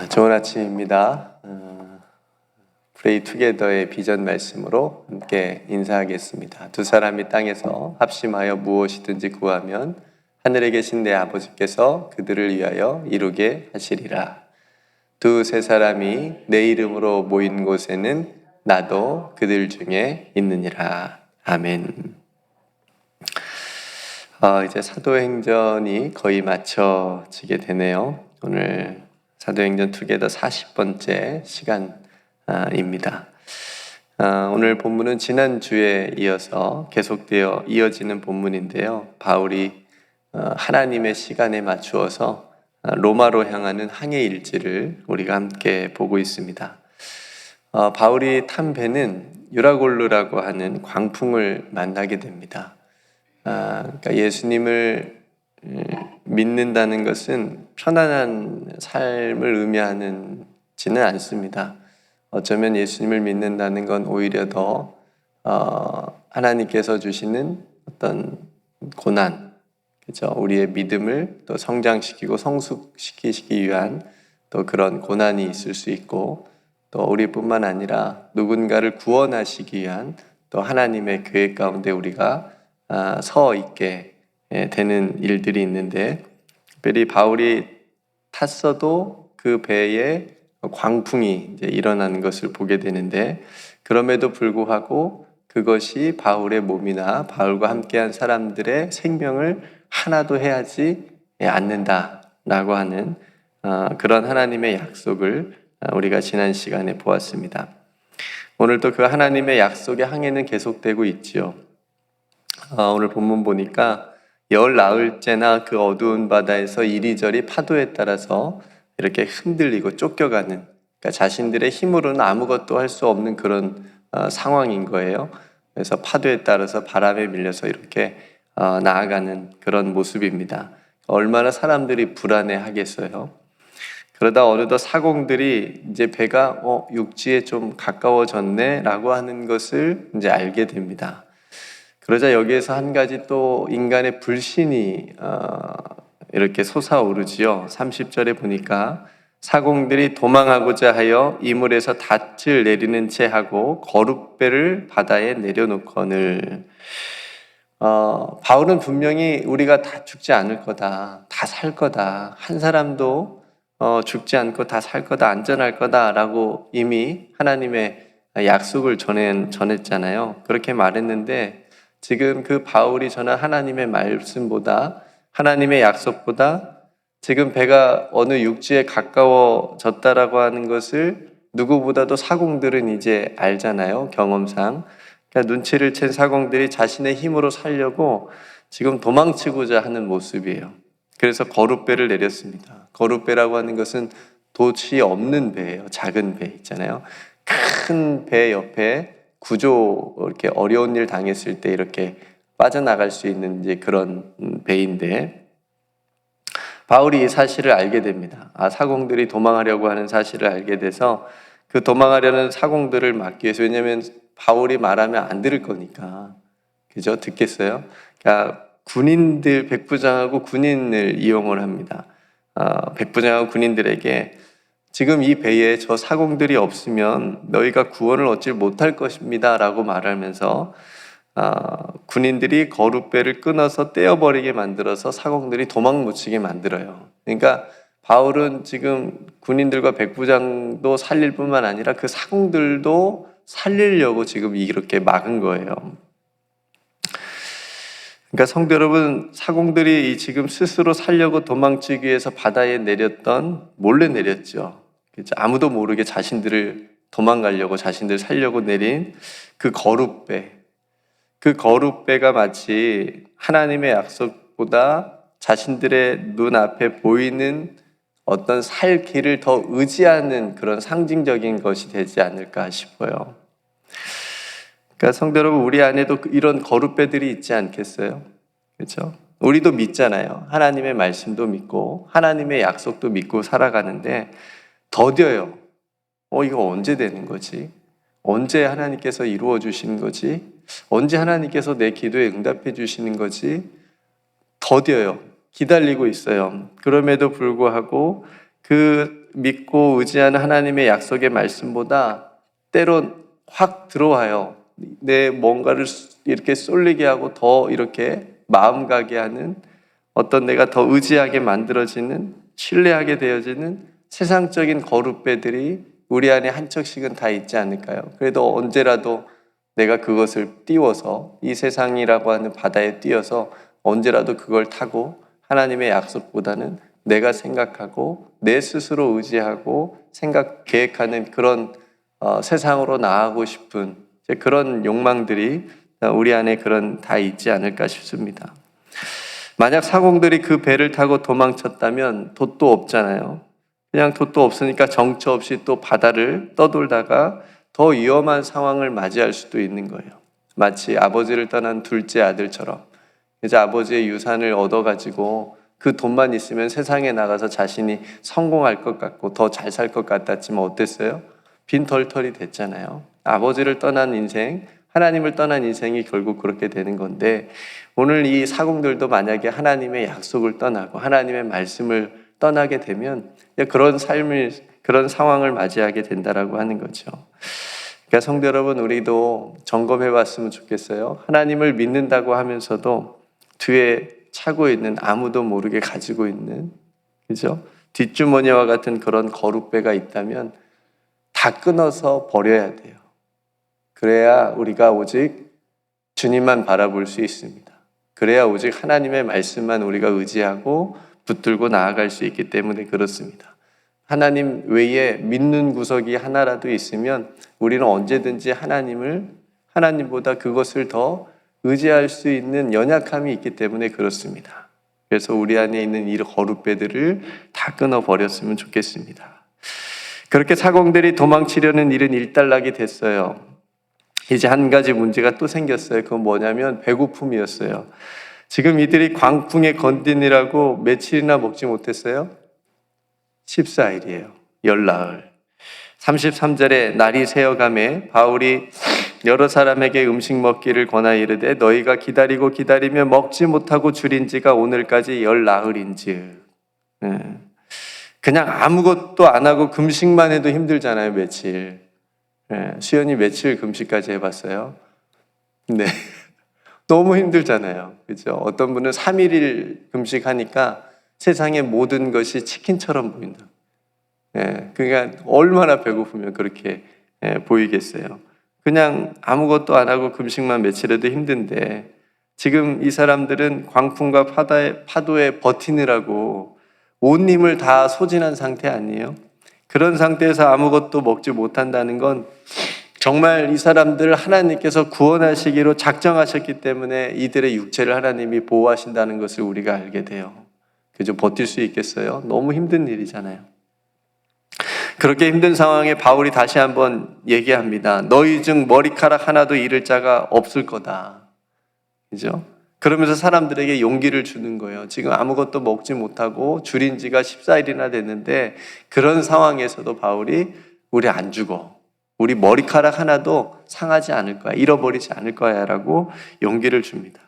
좋은 아침입니다. 프레이 투게더의 비전 말씀으로 함께 인사하겠습니다. 두 사람이 땅에서 합심하여 무엇이든지 구하면 하늘에 계신 내 아버지께서 그들을 위하여 이루게 하시리라. 두세 사람이 내 이름으로 모인 곳에는 나도 그들 중에 있느니라. 아멘. 이제 사도행전이 거의 마쳐지게 되네요. 오늘 사도행전 투게더 40번째 시간입니다. 오늘 본문은 지난주에 이어서 계속되어 이어지는 본문인데요. 바울이 하나님의 시간에 맞추어서 로마로 향하는 항해 일지를 우리가 함께 보고 있습니다. 바울이 탄 배는 유라골루라고 하는 광풍을 만나게 됩니다. 그러니까 예수님을 믿는다는 것은 편안한 삶을 의미하지는 않습니다. 어쩌면 예수님을 믿는다는 건 오히려 더 하나님께서 주시는 어떤 고난, 그죠? 우리의 믿음을 또 성장시키고 성숙시키기 위한 또 그런 고난이 있을 수 있고, 또 우리뿐만 아니라 누군가를 구원하시기 위한 또 하나님의 계획 가운데 우리가 서 있게 되는 일들이 있는데, 특별히 바울이 탔어도 그 배에 광풍이 이제 일어나는 것을 보게 되는데, 그럼에도 불구하고 그것이 바울의 몸이나 바울과 함께한 사람들의 생명을 하나도 해하지 않는다라고 하는 그런 하나님의 약속을 우리가 지난 시간에 보았습니다. 오늘도 그 하나님의 약속의 항해는 계속되고 있지요. 오늘 본문 보니까 열 나흘째나 그 어두운 바다에서 이리저리 파도에 따라서 이렇게 흔들리고 쫓겨가는, 그러니까 자신들의 힘으로는 아무것도 할 수 없는 그런 상황인 거예요. 그래서 파도에 따라서 바람에 밀려서 이렇게 나아가는 그런 모습입니다. 얼마나 사람들이 불안해하겠어요. 그러다 어느덧 사공들이 이제 배가 육지에 좀 가까워졌네라고 하는 것을 이제 알게 됩니다. 그러자 여기에서 한 가지 또 인간의 불신이 이렇게 솟아오르지요. 30절에 보니까 사공들이 도망하고자 하여 이물에서 닻을 내리는 채 하고 거룻배를 바다에 내려놓거늘. 바울은 분명히 우리가 다 죽지 않을 거다, 다 살 거다, 한 사람도 죽지 않고 다 살 거다, 안전할 거다라고 이미 하나님의 약속을 전했잖아요. 그렇게 말했는데, 지금 그 바울이 전한 하나님의 말씀보다, 하나님의 약속보다 지금 배가 어느 육지에 가까워졌다라고 하는 것을 누구보다도 사공들은 이제 알잖아요, 경험상. 그러니까 눈치를 챈 사공들이 자신의 힘으로 살려고 지금 도망치고자 하는 모습이에요. 그래서 거룻배를 내렸습니다. 거룻배라고 하는 것은 돛이 없는 배예요. 작은 배 있잖아요. 큰 배 옆에 구조, 이렇게 어려운 일 당했을 때 이렇게 빠져나갈 수 있는 이제 그런 배인데, 바울이 이 사실을 알게 됩니다. 사공들이 도망하려고 하는 사실을 알게 돼서 그 도망하려는 사공들을 막기 위해서, 왜냐하면 바울이 말하면 안 들을 거니까, 그죠? 듣겠어요? 그러니까 군인들, 백부장하고 군인을 이용을 합니다. 백부장하고 군인들에게 지금 이 배에 저 사공들이 없으면 너희가 구원을 얻지 못할 것입니다 라고 말하면서 군인들이 거룻배를 끊어서 떼어버리게 만들어서 사공들이 도망 못 치게 만들어요. 그러니까 바울은 지금 군인들과 백부장도 살릴 뿐만 아니라 그 사공들도 살리려고 지금 이렇게 막은 거예요. 그러니까 성도 여러분, 사공들이 지금 스스로 살려고 도망치기 위해서 바다에 몰래 내렸죠. 그렇죠? 아무도 모르게 자신들을 도망가려고, 자신들 살려고 내린 그 거룻배. 그 거룻배가 마치 하나님의 약속보다 자신들의 눈앞에 보이는 어떤 살 길을 더 의지하는 그런 상징적인 것이 되지 않을까 싶어요. 그러니까 성도 여러분, 우리 안에도 이런 거룻배들이 있지 않겠어요? 그렇죠? 우리도 믿잖아요. 하나님의 말씀도 믿고 하나님의 약속도 믿고 살아가는데 더뎌요. 이거 언제 되는 거지? 언제 하나님께서 이루어 주시는 거지? 언제 하나님께서 내 기도에 응답해 주시는 거지? 더뎌요. 기다리고 있어요. 그럼에도 불구하고 그 믿고 의지하는 하나님의 약속의 말씀보다 때론 확 들어와요. 내 뭔가를 이렇게 쏠리게 하고 더 이렇게 마음 가게 하는, 어떤 내가 더 의지하게 만들어지는, 신뢰하게 되어지는 세상적인 거룩배들이 우리 안에 한 척씩은 다 있지 않을까요? 그래도 언제라도 내가 그것을 띄워서, 이 세상이라고 하는 바다에 띄어서 언제라도 그걸 타고 하나님의 약속보다는 내가 생각하고 내 스스로 의지하고 계획하는 그런 세상으로 나아가고 싶은 그런 욕망들이 우리 안에 다 있지 않을까 싶습니다. 만약 사공들이 그 배를 타고 도망쳤다면 돛도 없잖아요. 그냥 돛도 없으니까 정처 없이 또 바다를 떠돌다가 더 위험한 상황을 맞이할 수도 있는 거예요. 마치 아버지를 떠난 둘째 아들처럼 이제 아버지의 유산을 얻어가지고 그 돈만 있으면 세상에 나가서 자신이 성공할 것 같고 더 잘 살 것 같았지만 어땠어요? 빈털털이 됐잖아요. 아버지를 떠난 인생, 하나님을 떠난 인생이 결국 그렇게 되는 건데, 오늘 이 사공들도 만약에 하나님의 약속을 떠나고 하나님의 말씀을 떠나게 되면 그런 상황을 맞이하게 된다라고 하는 거죠. 그러니까 성도 여러분, 우리도 점검해 봤으면 좋겠어요. 하나님을 믿는다고 하면서도 뒤에 차고 있는, 아무도 모르게 가지고 있는, 그죠? 뒷주머니와 같은 그런 거룩배가 있다면 다 끊어서 버려야 돼요. 그래야 우리가 오직 주님만 바라볼 수 있습니다. 그래야 오직 하나님의 말씀만 우리가 의지하고 붙들고 나아갈 수 있기 때문에 그렇습니다. 하나님 외에 믿는 구석이 하나라도 있으면 우리는 언제든지 하나님보다 그것을 더 의지할 수 있는 연약함이 있기 때문에 그렇습니다. 그래서 우리 안에 있는 이 거룩배들을 다 끊어버렸으면 좋겠습니다. 그렇게 사공들이 도망치려는 일은 일단락이 됐어요. 이제 한 가지 문제가 또 생겼어요. 그건 뭐냐면 배고픔이었어요. 지금 이들이 광풍에 건디느라고 며칠이나 먹지 못했어요? 14일이에요. 열나흘. 33절에 날이 새어가매 바울이 여러 사람에게 음식 먹기를 권하여 이르되 너희가 기다리고 기다리며 먹지 못하고 줄인 지가 오늘까지 열나흘인즉. 그냥 아무것도 안 하고 금식만 해도 힘들잖아요. 며칠. 수연이 며칠 금식까지 해봤어요? 네. 너무 힘들잖아요. 그죠? 어떤 분은 3일 금식하니까 세상의 모든 것이 치킨처럼 보인다. 그러니까 얼마나 배고프면 그렇게 보이겠어요. 그냥 아무것도 안 하고 금식만 며칠 해도 힘든데 지금 이 사람들은 광풍과 파도에 버티느라고 온 힘을 다 소진한 상태 아니에요? 그런 상태에서 아무것도 먹지 못한다는 건 정말 이 사람들을 하나님께서 구원하시기로 작정하셨기 때문에 이들의 육체를 하나님이 보호하신다는 것을 우리가 알게 돼요. 그죠? 버틸 수 있겠어요? 너무 힘든 일이잖아요. 그렇게 힘든 상황에 바울이 다시 한번 얘기합니다. 너희 중 머리카락 하나도 잃을 자가 없을 거다. 그죠? 그러면서 사람들에게 용기를 주는 거예요. 지금 아무것도 먹지 못하고 줄인 지가 14일이나 됐는데 그런 상황에서도 바울이 우리 안 죽어. 우리 머리카락 하나도 상하지 않을 거야. 잃어버리지 않을 거야 라고 용기를 줍니다.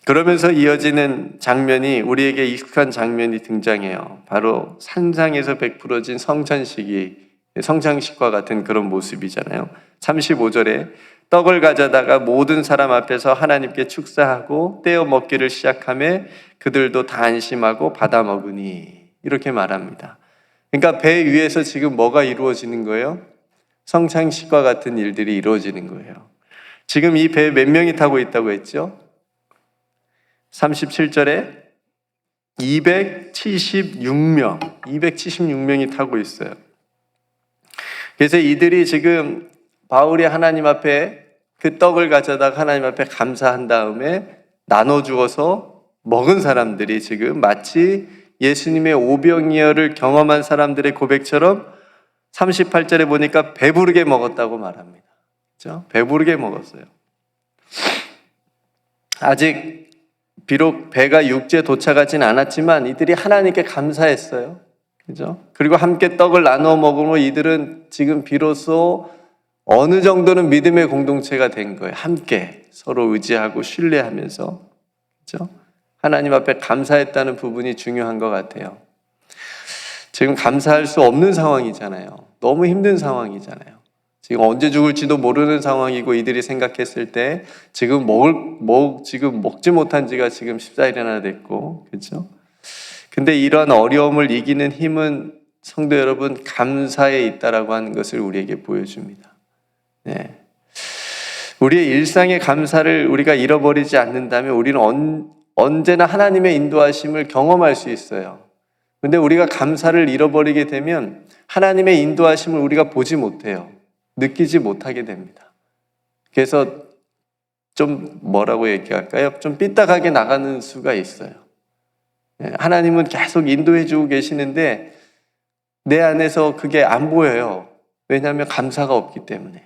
그러면서 이어지는 장면이 우리에게 익숙한 장면이 등장해요. 바로 산상에서 베풀어진 성찬식과 같은 그런 모습이잖아요. 35절에 떡을 가져다가 모든 사람 앞에서 하나님께 축사하고 떼어 먹기를 시작하며 그들도 다 안심하고 받아 먹으니 이렇게 말합니다. 그러니까 배 위에서 지금 뭐가 이루어지는 거예요? 성찬식과 같은 일들이 이루어지는 거예요. 지금 이 배에 몇 명이 타고 있다고 했죠? 37절에 276명이 타고 있어요. 그래서 이들이 지금 바울이 하나님 앞에 그 떡을 가져다가 하나님 앞에 감사한 다음에 나눠주어서 먹은 사람들이 지금 마치 예수님의 오병이어를 경험한 사람들의 고백처럼 38절에 보니까 배부르게 먹었다고 말합니다. 그렇죠? 배부르게 먹었어요. 아직 비록 배가 육지에 도착하진 않았지만 이들이 하나님께 감사했어요. 그죠? 그리고 함께 떡을 나누어 먹으면 이들은 지금 비로소 어느 정도는 믿음의 공동체가 된 거예요. 함께 서로 의지하고 신뢰하면서. 그죠? 하나님 앞에 감사했다는 부분이 중요한 것 같아요. 지금 감사할 수 없는 상황이잖아요. 너무 힘든 상황이잖아요. 지금 언제 죽을지도 모르는 상황이고 이들이 생각했을 때 지금 지금 먹지 못한 지가 지금 14일이나 됐고, 그렇죠? 근데 이런 어려움을 이기는 힘은 성도 여러분 감사에 있다라고 하는 것을 우리에게 보여줍니다. 네. 우리의 일상의 감사를 우리가 잃어버리지 않는다면 우리는 언제나 하나님의 인도하심을 경험할 수 있어요. 근데 우리가 감사를 잃어버리게 되면 하나님의 인도하심을 우리가 보지 못해요. 느끼지 못하게 됩니다. 그래서 좀 뭐라고 얘기할까요? 좀 삐딱하게 나가는 수가 있어요. 하나님은 계속 인도해 주고 계시는데 내 안에서 그게 안 보여요. 왜냐하면 감사가 없기 때문에.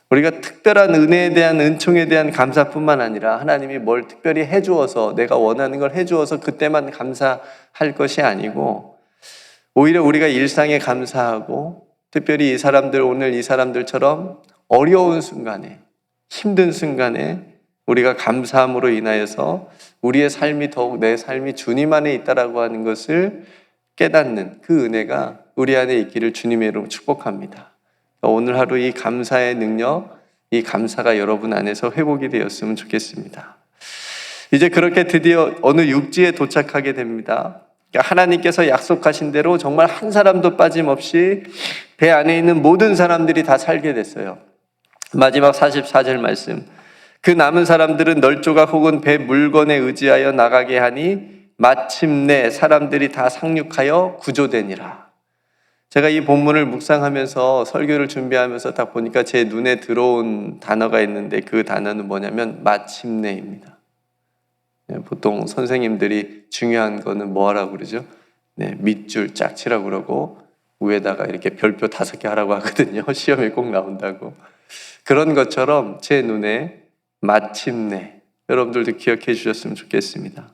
우리가 특별한 은혜에 대한 은총에 대한 감사뿐만 아니라 하나님이 뭘 특별히 해주어서 내가 원하는 걸 해주어서 그때만 감사할 것이 아니고 오히려 우리가 일상에 감사하고 특별히 오늘 이 사람들처럼 어려운 순간에 힘든 순간에 우리가 감사함으로 인하여서 우리의 삶이 더욱 내 삶이 주님 안에 있다라고 하는 것을 깨닫는 그 은혜가 우리 안에 있기를 주님의 이름으로 축복합니다. 오늘 하루 이 감사의 능력, 이 감사가 여러분 안에서 회복이 되었으면 좋겠습니다. 이제 그렇게 드디어 어느 육지에 도착하게 됩니다. 하나님께서 약속하신 대로 정말 한 사람도 빠짐없이 배 안에 있는 모든 사람들이 다 살게 됐어요. 마지막 44절 말씀. 그 남은 사람들은 널조각 혹은 배 물건에 의지하여 나가게 하니 마침내 사람들이 다 상륙하여 구조되니라. 제가 이 본문을 묵상하면서 설교를 준비하면서 딱 보니까 제 눈에 들어온 단어가 있는데 그 단어는 뭐냐면 마침내입니다. 보통 선생님들이 중요한 거는 뭐 하라고 그러죠? 밑줄 짝 치라고 그러고 위에다가 이렇게 별표 5개 하라고 하거든요. 시험에 꼭 나온다고. 그런 것처럼 제 눈에 마침내, 여러분들도 기억해 주셨으면 좋겠습니다.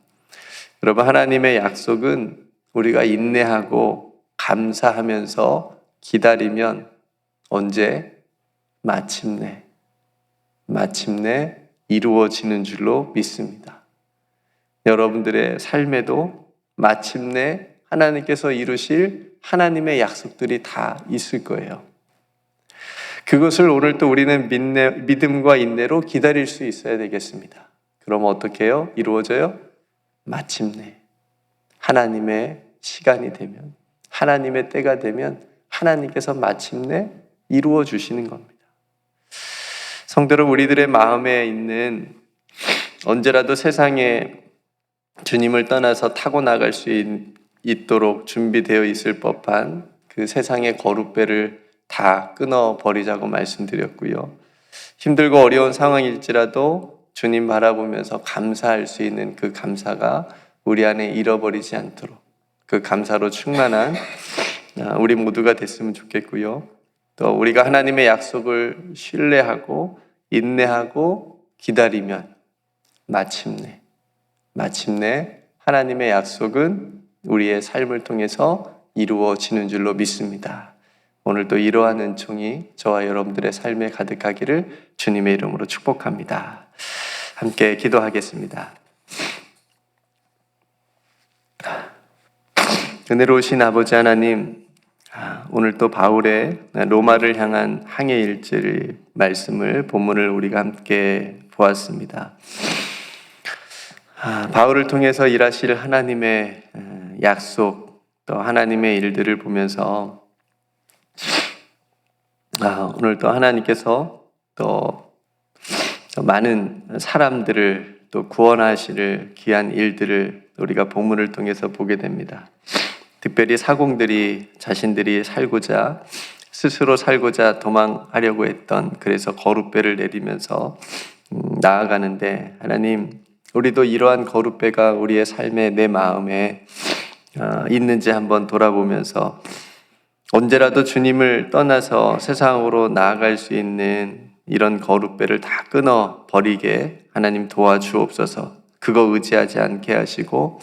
여러분, 하나님의 약속은 우리가 인내하고 감사하면서 기다리면 언제? 마침내 이루어지는 줄로 믿습니다. 여러분들의 삶에도 마침내 하나님께서 이루실 하나님의 약속들이 다 있을 거예요. 그것을 오늘 또 우리는 믿음과 인내로 기다릴 수 있어야 되겠습니다. 그럼 어떻게 해요? 이루어져요? 마침내 하나님의 시간이 되면, 하나님의 때가 되면 하나님께서 마침내 이루어 주시는 겁니다. 성도 여러분, 우리들의 마음에 있는 언제라도 세상에 주님을 떠나서 타고 나갈 수 있도록 준비되어 있을 법한 그 세상의 거룻배를 다 끊어버리자고 말씀드렸고요. 힘들고 어려운 상황일지라도 주님 바라보면서 감사할 수 있는 그 감사가 우리 안에 잃어버리지 않도록 그 감사로 충만한 우리 모두가 됐으면 좋겠고요. 또 우리가 하나님의 약속을 신뢰하고 인내하고 기다리면 마침내 하나님의 약속은 우리의 삶을 통해서 이루어지는 줄로 믿습니다. 오늘도 이러한 은총이 저와 여러분들의 삶에 가득하기를 주님의 이름으로 축복합니다. 함께 기도하겠습니다. 은혜로우신 아버지 하나님, 오늘 또 바울의 로마를 향한 항해 일지를 말씀을 본문을 우리가 함께 보았습니다. 바울을 통해서 일하실 하나님의 약속, 또 하나님의 일들을 보면서 오늘 또 하나님께서 또 많은 사람들을 또 구원하실 귀한 일들을 우리가 본문을 통해서 보게 됩니다. 특별히 사공들이 자신들이 스스로 살고자 도망하려고 했던, 그래서 거룻배를 내리면서 나아가는데, 하나님, 우리도 이러한 거룻배가 우리의 삶에, 내 마음에 있는지 한번 돌아보면서 언제라도 주님을 떠나서 세상으로 나아갈 수 있는 이런 거룻배를 다 끊어버리게 하나님 도와주옵소서. 그거 의지하지 않게 하시고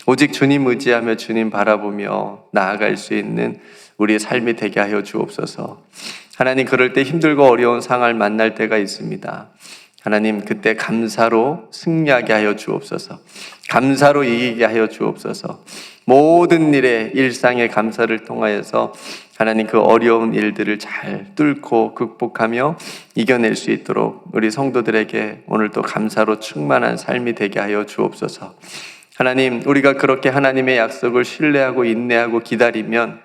오직 주님 의지하며 주님 바라보며 나아갈 수 있는 우리의 삶이 되게 하여 주옵소서. 하나님, 그럴 때 힘들고 어려운 상황을 만날 때가 있습니다. 하나님, 그때 감사로 승리하게 하여 주옵소서. 감사로 이기게 하여 주옵소서. 모든 일에 일상의 감사를 통하여서 하나님 그 어려운 일들을 잘 뚫고 극복하며 이겨낼 수 있도록 우리 성도들에게 오늘도 감사로 충만한 삶이 되게 하여 주옵소서. 하나님, 우리가 그렇게 하나님의 약속을 신뢰하고 인내하고 기다리면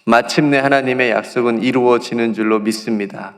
마침내 하나님의 약속은 이루어지는 줄로 믿습니다.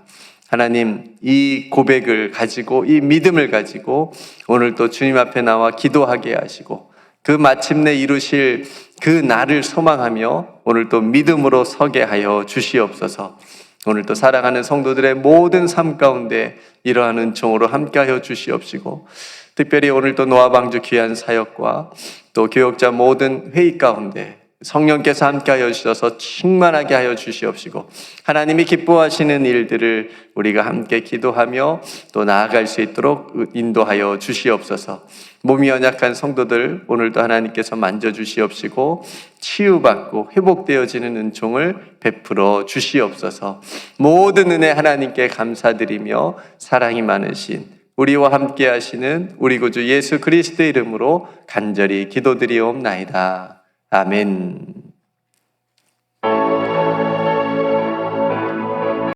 하나님, 이 고백을 가지고, 이 믿음을 가지고 오늘 또 주님 앞에 나와 기도하게 하시고 그 마침내 이루실 그 날을 소망하며 오늘 또 믿음으로 서게 하여 주시옵소서. 오늘 또 사랑하는 성도들의 모든 삶 가운데 이러한 은총으로 함께하여 주시옵시고, 특별히 오늘 또 노아방주 귀한 사역과 또 교역자 모든 회의 가운데 성령께서 함께하여 주셔서 충만하게 하여 주시옵시고, 하나님이 기뻐하시는 일들을 우리가 함께 기도하며 또 나아갈 수 있도록 인도하여 주시옵소서. 몸이 연약한 성도들 오늘도 하나님께서 만져주시옵시고 치유받고 회복되어지는 은총을 베풀어 주시옵소서. 모든 은혜 하나님께 감사드리며 사랑이 많으신 우리와 함께 하시는 우리 구주 예수 그리스도의 이름으로 간절히 기도드리옵나이다. 아멘.